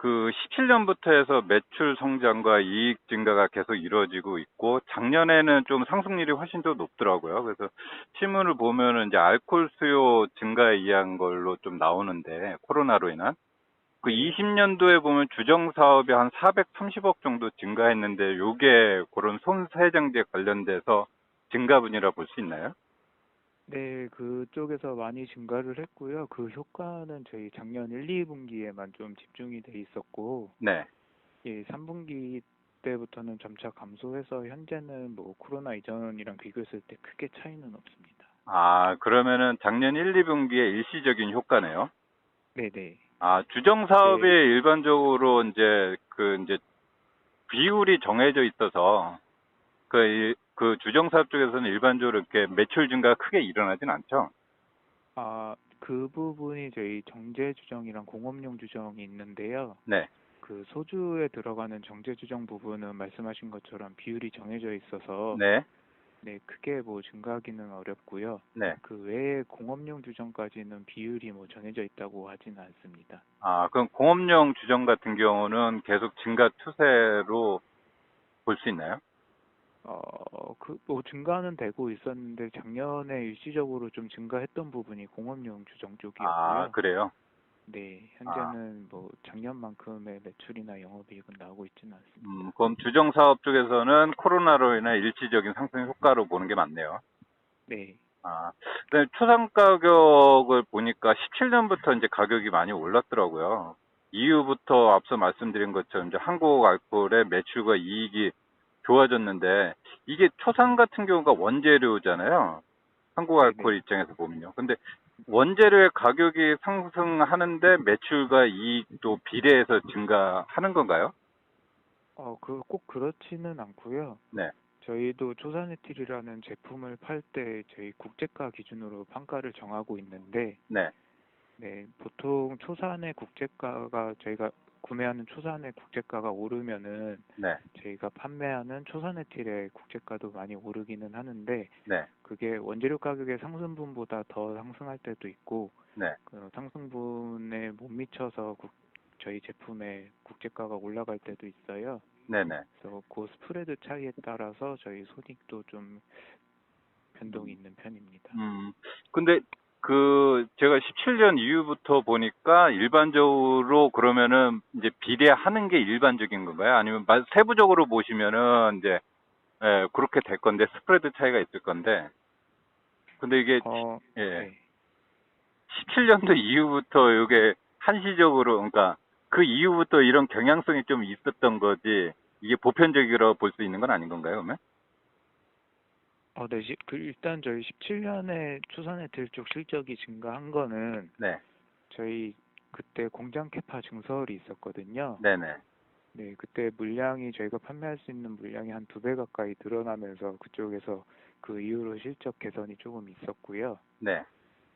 그 17년부터 해서 매출 성장과 이익 증가가 계속 이루어지고 있고 작년에는 좀 상승률이 훨씬 더 높더라고요. 그래서 신문을 보면은 이제 알코올 수요 증가에 의한 걸로 좀 나오는데 코로나로 인한 그 네. 20년도에 보면 주정 사업이 한 430억 정도 증가했는데 요게 그런 손세정제 관련돼서 증가분이라 볼 수 있나요? 네, 그쪽에서 많이 증가를 했고요. 그 효과는 저희 작년 1, 2분기에만 좀 집중이 돼 있었고, 네. 예, 3분기 때부터는 점차 감소해서 현재는 뭐 코로나 이전이랑 비교했을 때 크게 차이는 없습니다. 아, 그러면은 작년 1, 2분기에 일시적인 효과네요. 네네. 아, 주정 사업이 그때, 일반적으로 이제 비율이 정해져 있어서 그 주정 사업 쪽에서는 일반적으로 이렇게 매출 증가가 크게 일어나진 않죠. 그 부분이 저희 정제 주정이랑 공업용 주정이 있는데요. 네. 그 소주에 들어가는 정제 주정 부분은 말씀하신 것처럼 비율이 정해져 있어서 네. 네, 크게 뭐 증가하기는 어렵고요. 네. 그 외에 공업용 주정까지는 비율이 뭐 정해져 있다고 하지는 않습니다. 아, 그럼 공업용 주정 같은 경우는 계속 증가 추세로 볼 수 있나요? 뭐 증가는 되고 있었는데 작년에 일시적으로 좀 증가했던 부분이 공업용 주정 아, 쪽이었고요. 그래요? 네, 아, 현재는 뭐 작년만큼의 매출이나 영업이익은 나오고 있지는 않습니다. 그럼 주정 사업 쪽에서는 코로나로 인한 일시적인 상승 효과로 보는 게 맞네요. 네, 아, 근데 초당 가격을 보니까 17년부터 이제 가격이 많이 올랐더라고요. 이후부터 앞서 말씀드린 것처럼 이제 한국 알코올의 매출과 이익이 좋아졌는데 이게 초산 네, 같은 경우가 원재료잖아요. 한국 네, 알코올 네. 입장에서 보면요. 근데 원재료의 가격이 상승하는데 매출과 이익도 비례해서 증가하는 건가요? 꼭 그렇지는 않고요. 네, 저희도 초산에틸이라는 제품을 팔 때 저희 국제가 기준으로 판가를 정하고 있는데, 네, 네, 보통 초산의 국제가가 저희가 구매하는 초산의 국제가가 오르면은 네, 저희가 판매하는 초산에틸의 국제가도 많이 오르기는 하는데 네, 그게 원재료 가격의 상승분보다 더 상승할 때도 있고 네, 그 상승분에 못 미쳐서 저희 제품의 국제가가 올라갈 때도 있어요. 네, 네. 그래서 그 스프레드 차이에 따라서 저희 손익도 좀 변동이 있는 편입니다. 음, 근데 제가 17년 이후부터 보니까 일반적으로 그러면은 이제 비례하는 게 일반적인 건가요? 아니면 세부적으로 보시면은 이제 그렇게 될 건데 스프레드 차이가 있을 건데 근데 이게 예, 네. 17년도 이후부터 이게 한시적으로 그러니까 그 이후부터 이런 경향성이 좀 있었던 거지 이게 보편적으로 볼 수 있는 건 아닌 건가요, 그러면? 네, 일단 저희 17년에 추산에 들 쪽 실적이 증가한 거는 네, 저희 그때 공장 캐파 증설이 있었거든요. 네, 네, 네, 그때 물량이 저희가 판매할 수 있는 물량이 한 2배 가까이 늘어나면서 그쪽에서 그 이후로 실적 개선이 조금 있었고요. 네.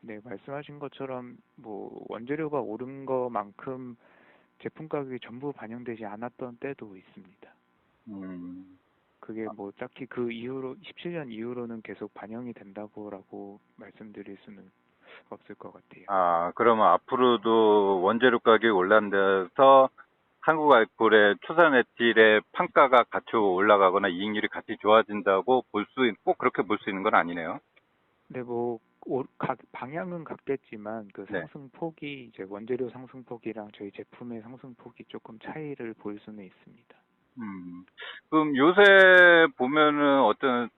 네, 말씀하신 것처럼 뭐 원재료가 오른 거만큼 제품 가격이 전부 반영되지 않았던 때도 있습니다. 음. 그게 뭐 딱히 그 이후로 17년 이후로는 계속 반영이 된다고라고 말씀드릴 수는 없을 것 같아요. 아, 그러면 앞으로도 원재료 가격이 올라서 한국 알코올의 추산 에틸의 판가가 같이 올라가거나 이익률이 같이 좋아진다고 꼭 그렇게 볼 수 있는 건 아니네요. 근데 뭐 방향은 같겠지만 그 네. 상승폭이 이제 원재료 상승폭이랑 저희 제품의 상승폭이 조금 차이를 보일 수는 있습니다. 음. 그럼 요새 보면은 어떤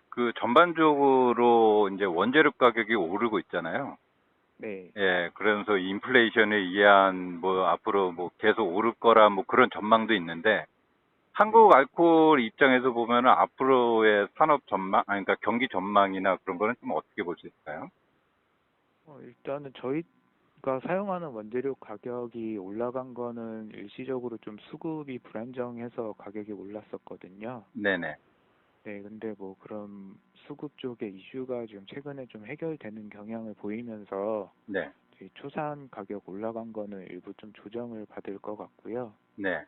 전반적으로 이제 원재료 가격이 오르고 있잖아요. 네. 예, 그러면서 인플레이션에 의한 뭐 앞으로 뭐 계속 오를 거라 뭐 그런 전망도 있는데 한국 네. 알코올 입장에서 보면은 앞으로의 산업 전망, 아니, 그러니까 경기 전망이나 그런 거는 좀 어떻게 볼 수 있을까요? 일단은 저희가 사용하는 원재료 가격이 올라간 거는 일시적으로 좀 수급이 불안정해서 가격이 올랐었거든요. 네네. 네, 근데 뭐 그런 수급 쪽의 이슈가 지금 최근에 좀 해결되는 경향을 보이면서 네. 저희 초산 가격 올라간 거는 일부 좀 조정을 받을 것 같고요. 네.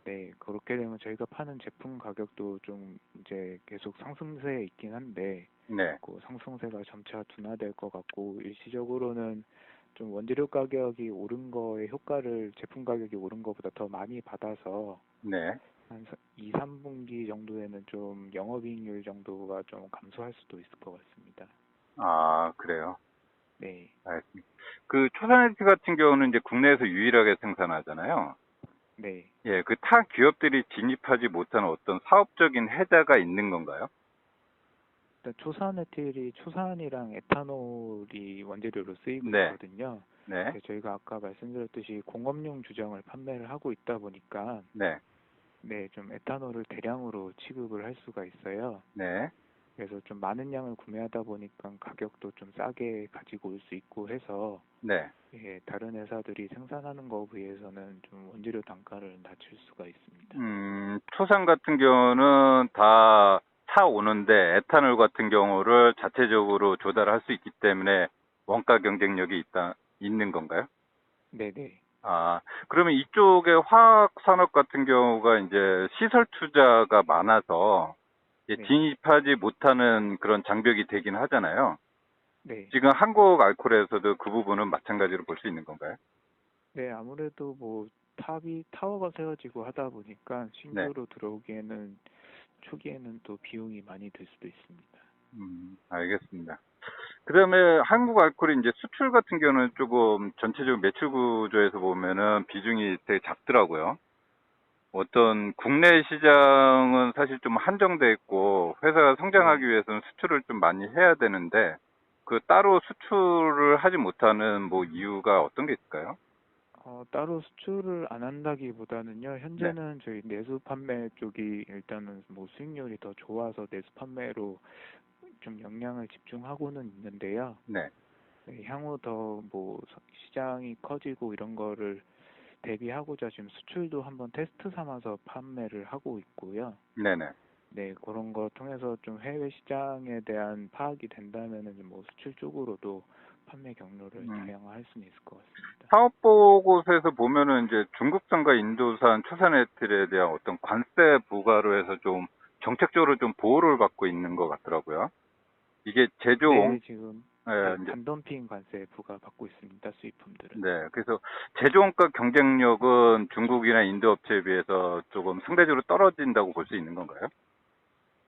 네, 그렇게 되면 저희가 파는 제품 가격도 좀 이제 계속 상승세에 있긴 한데 네. 그 상승세가 점차 둔화될 것 같고 일시적으로는 좀 원재료 가격이 오른 거의 효과를 제품 가격이 오른 거보다 더 많이 받아서 네. 한 2, 3분기 정도에는 좀 영업이익률 정도가 좀 감소할 수도 있을 것 같습니다. 아, 그래요. 네, 알겠습니다. 그 초산해티 같은 경우는 이제 국내에서 유일하게 생산하잖아요. 네. 예, 그 타 기업들이 진입하지 못하는 어떤 사업적인 해자가 있는 건가요? 일단 초산에틸이 초산이랑 에탄올이 원재료로 쓰이고 네, 있거든요. 네, 근데 저희가 아까 말씀드렸듯이 공업용 주정을 판매를 하고 있다 보니까 네, 네, 좀 에탄올을 대량으로 취급을 할 수가 있어요. 네, 그래서 좀 많은 양을 구매하다 보니까 가격도 좀 싸게 가지고 올 수 있고 해서 네. 예, 다른 회사들이 생산하는 거에 비해서는 좀 원재료 단가를 낮출 수가 있습니다. 초산 같은 경우는 다 사오는데 에탄올 같은 경우를 자체적으로 조달할 수 있기 때문에 원가 경쟁력이 있는 건가요? 네네. 아, 그러면 이쪽에 화학 산업 같은 경우가 이제 시설 투자가 많아서 이제 네. 진입하지 못하는 그런 장벽이 되긴 하잖아요. 네. 지금 한국 알코올에서도 그 부분은 마찬가지로 볼 수 있는 건가요? 네, 아무래도 뭐 타워가 세워지고 하다 보니까 네. 신규로 들어오기에는 초기에는 또 비용이 많이 들 수도 있습니다. 알겠습니다. 그다음에 한국 알코올이 이제 수출 같은 경우는 조금 전체적으로 매출 구조에서 보면은 비중이 되게 작더라고요. 어떤 국내 시장은 사실 좀 한정돼 있고 회사가 성장하기 네. 위해서는 수출을 좀 많이 해야 되는데 그 따로 수출을 하지 못하는 뭐 이유가 어떤 게 있을까요? 따로 수출을 안 한다기보다는요, 네, 현재는 저희 내수 판매 쪽이 일단은 뭐 수익률이 더 좋아서 내수 판매로 좀 역량을 집중하고는 있는데요. 네, 네, 향후 더 뭐 시장이 커지고 이런 거를 대비하고자 지금 수출도 한번 테스트 삼아서 판매를 하고 있고요. 네네. 네, 그런 거 통해서 좀 해외 시장에 대한 파악이 된다면은 뭐 수출 쪽으로도 판매 경로를 음, 다양화할 수는 있을 것 같습니다. 사업 보고서에서 보면은 이제 중국산과 인도산 초산에틸에 대한 어떤 관세 부과로 해서 좀 정책적으로 좀 보호를 받고 있는 것 같더라고요. 이게 네, 지금 네, 이제 반덤핑 관세 부과받고 있습니다. 수입품들은. 네, 그래서 제조원가 경쟁력은 중국이나 인도 업체에 비해서 조금 상대적으로 떨어진다고 볼 수 있는 건가요?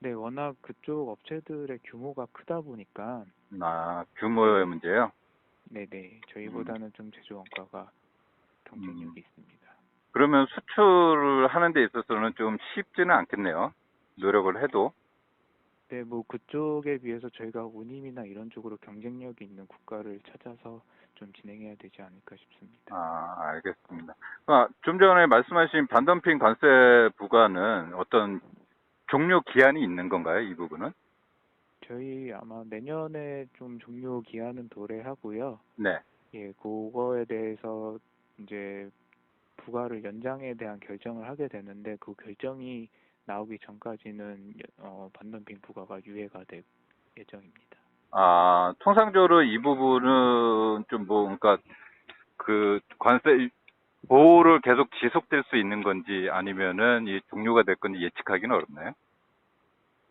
네, 워낙 그쪽 업체들의 규모가 크다 보니까 아, 규모의 네, 문제요? 네, 음, 저희보다는 좀 제조 원가가 음. 경쟁력이 있습니다. 그러면 수출을 하는 데 있어서는 좀 쉽지는 않겠네요. 노력을 해도. 네, 뭐 그쪽에 비해서 저희가 운임이나 이런 쪽으로 경쟁력이 있는 국가를 찾아서 좀 진행해야 되지 않을까 싶습니다. 아, 알겠습니다. 아, 좀 전에 말씀하신 반덤핑 관세 부과는 어떤 종료 기한이 있는 건가요? 이 부분은? 저희 아마 내년에 좀 종료 기한은 도래하고요. 네. 예, 그거에 대해서 이제 부과를 연장에 대한 결정을 하게 되는데 그 결정이 나오기 전까지는 반덤핑 부과가 유예가 될 예정입니다. 아, 통상적으로 이 부분은 좀 뭐, 그러니까 그 관세 보호를 계속 지속될 수 있는 건지 아니면은 이 종료가 될 건지 예측하기는 어렵나요?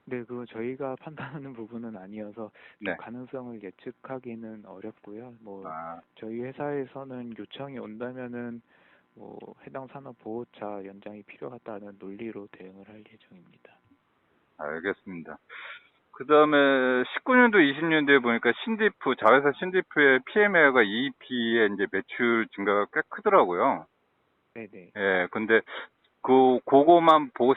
네, 그거 저희가 판단하는 부분은 아니어서 좀 네. 가능성을 예측하기는 어렵고요. 뭐 아, 저희 회사에서는 요청이 온다면은 뭐 해당 산업 보호차 연장이 필요하다는 논리로 대응을 할 예정입니다. 알겠습니다. 그 다음에 19년도, 20년도에 보니까 자회사 신디프의 PMA가 EEP의 이제 매출 증가가 꽤 크더라고요. 네네. 예, 근데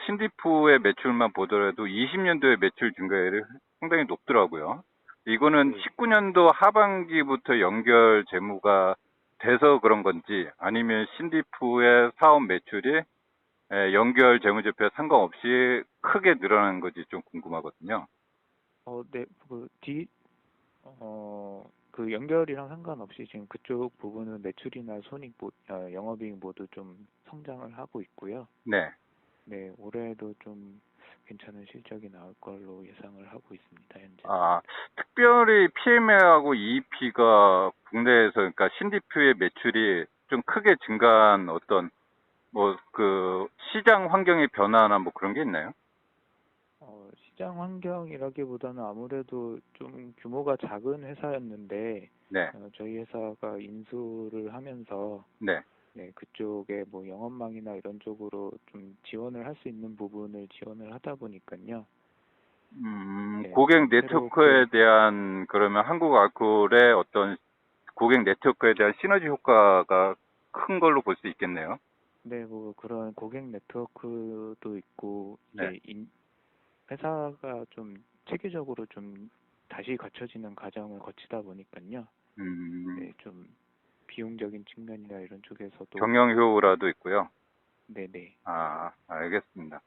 신디프의 매출만 보더라도 20년도의 매출 증가율이 상당히 높더라고요. 이거는 네. 19년도 하반기부터 연결 재무가 돼서 그런 건지 아니면 신디프의 사업 매출이 연결 재무제표와 상관없이 크게 늘어나는 건지 좀 궁금하거든요. 네, 그 연결이랑 상관없이 지금 그쪽 부분은 매출이나 영업이익 모두 좀 성장을 하고 있고요. 네. 네, 올해도 좀 괜찮은 실적이 나올 걸로 예상을 하고 있습니다, 현재는. 아, 특별히 PMA하고 EEP가 국내에서, 그러니까 신디프의 매출이 좀 크게 증가한 어떤, 뭐, 그, 시장 환경의 변화나 뭐 그런 게 있나요? 시장 환경이라기보다는 아무래도 좀 규모가 작은 회사였는데 네, 저희 회사가 인수를 하면서 네. 네, 그쪽에 뭐 영업망이나 이런 쪽으로 좀 지원을 할 수 있는 부분을 지원을 하다 보니까요. 네, 고객 좀 네트워크에 새롭게 대한, 그러면 한국 알코올의 어떤 고객 네트워크에 대한 시너지 효과가 큰 걸로 볼 수 있겠네요. 네, 뭐 그런 고객 네트워크도 있고 네. 이제 회사가 좀 체계적으로 좀 다시 갖춰지는 과정을 거치다 보니까요. 음, 네, 좀 비용적인 측면이나 이런 쪽에서도 경영 효과도 있고요. 네네. 아, 알겠습니다.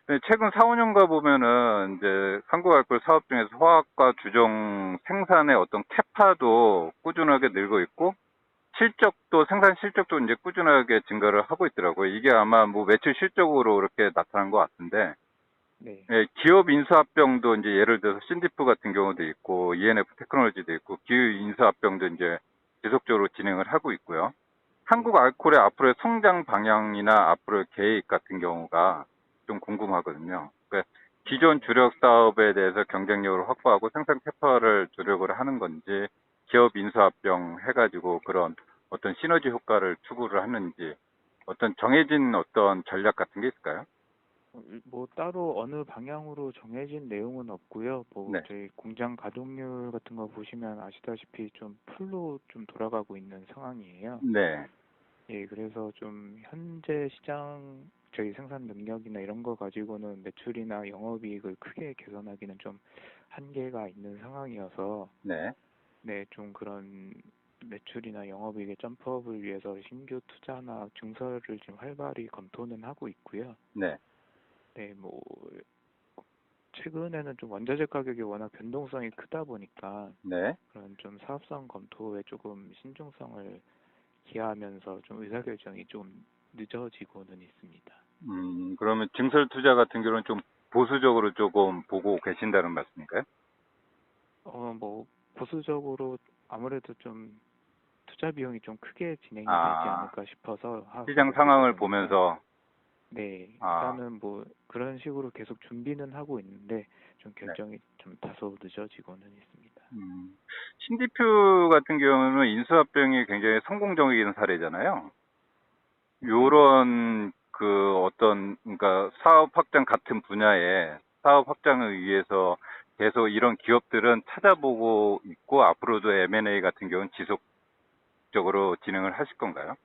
근데 최근 4, 5년가 보면은 이제 한국 알코올 사업 중에서 화학과 주정 생산의 어떤 캐파도 꾸준하게 늘고 있고 실적도 생산 실적도 이제 꾸준하게 증가를 하고 있더라고요. 이게 아마 뭐 매출 실적으로 이렇게 나타난 것 같은데 네. 예, 기업 인수합병도 이제 예를 들어서 신디프 같은 경우도 있고 ENF 테크놀로지도 있고 기업 인수합병도 이제 지속적으로 진행을 하고 있고요. 한국 네. 알코올의 앞으로의 성장 방향이나 앞으로의 계획 같은 경우가 좀 궁금하거든요. 그러니까 기존 어, 주력 사업에 대해서 경쟁력을 확보하고 생산 캐파를 주력으로 하는 건지, 기업 인수합병 해가지고 그런 어떤 시너지 효과를 추구를 하는지, 어떤 정해진 어떤 전략 같은 게 있을까요? 뭐 따로 어느 방향으로 정해진 내용은 없고요. 뭐 네, 저희 공장 가동률 같은 거 보시면 아시다시피 좀 풀로 좀 돌아가고 있는 상황이에요. 네, 예, 그래서 좀 현재 시장 저희 생산 능력이나 이런 거 가지고는 매출이나 영업이익을 크게 개선하기는 좀 한계가 있는 상황이어서 네, 네, 좀 그런 매출이나 영업이익의 점프업을 위해서 신규 투자나 증설을 좀 활발히 검토는 하고 있고요. 네, 네, 뭐 최근에는 좀 원자재 가격이 워낙 변동성이 크다 보니까 네. 그런 좀 사업성 검토에 조금 신중성을 기하면서 좀 의사결정이 좀 늦어지고는 있습니다. 그러면 증설 투자 같은 경우는 좀 보수적으로 조금 보고 계신다는 말씀인가요? 뭐 보수적으로 아무래도 좀 투자 비용이 좀 크게 진행이 되지 아, 않을까 싶어서 시장 하고 있다 상황을 보니까 보면서, 네, 아, 일단은 뭐 그런 식으로 계속 준비는 하고 있는데 좀 네. 결정이 좀 다소 늦어지고는 있습니다. 신디퓨 같은 경우는 인수합병이 굉장히 성공적인 사례잖아요. 네네. 요런 그 어떤 그러니까 사업 확장 같은 분야에 사업 확장을 위해서 계속 이런 기업들은 찾아보고 있고 앞으로도 M&A 같은 경우는 지속적으로 진행을 하실 건가요?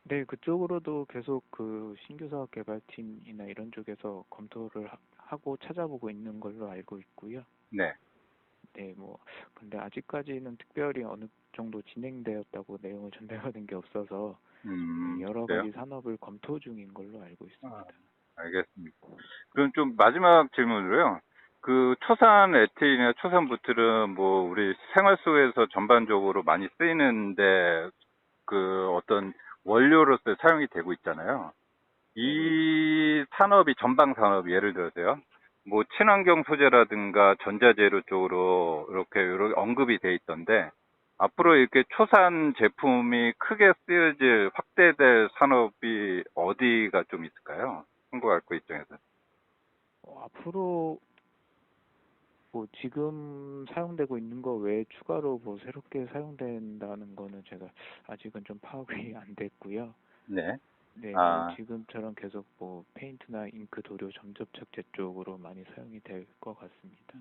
네, 그쪽으로도 계속 그 신규 사업 개발팀이나 이런 쪽에서 검토를 하고 찾아보고 있는 걸로 알고 있고요. 네. 네, 뭐 근데 아직까지는 특별히 어느 정도 진행되었다고 내용을 전달받은 게 없어서 네, 여러 그래요? 가지 산업을 검토 중인 걸로 알고 아, 있습니다. 알겠습니다. 그럼 좀 마지막 질문으로요. 그 초산 에틸이나 초산 부틸은 뭐 우리 생활 속에서 전반적으로 많이 쓰이는데 그 어떤 원료로서 사용이 되고 있잖아요. 네네. 이 산업이 전방 산업 예를 들어서요. 뭐 친환경 소재라든가 전자재료 쪽으로 이렇게 언급이 돼 있던데 앞으로 네. 이렇게 초산 제품이 크게 쓰여질 확대될 산업이 어디가 좀 있을까요? 한국 알코 입장에서. 앞으로 뭐 지금 사용되고 있는 거 외에 추가로 뭐 새롭게 사용된다는 거는 제가 아직은 좀 파악이 안 됐고요. 네. 네, 뭐 아, 지금처럼 계속 뭐 페인트나 잉크 도료 점접착제 쪽으로 많이 사용이 될 것 같습니다.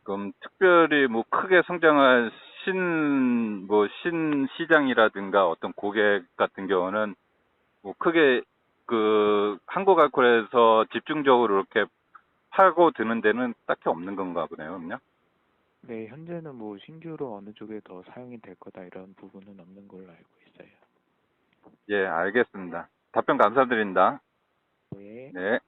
그럼 특별히 뭐 크게 성장할 뭐 신시장이라든가 어떤 고객 같은 경우는 뭐 크게 그 한국 알코올에서 집중적으로 이렇게 파고 드는 데는 딱히 없는 건가 보네요, 그냥. 네, 현재는 뭐 신규로 어느 쪽에 더 사용이 될 거다 이런 부분은 없는 걸로 알고 있어요. 예, 알겠습니다. 답변 감사드립니다. 네. 네.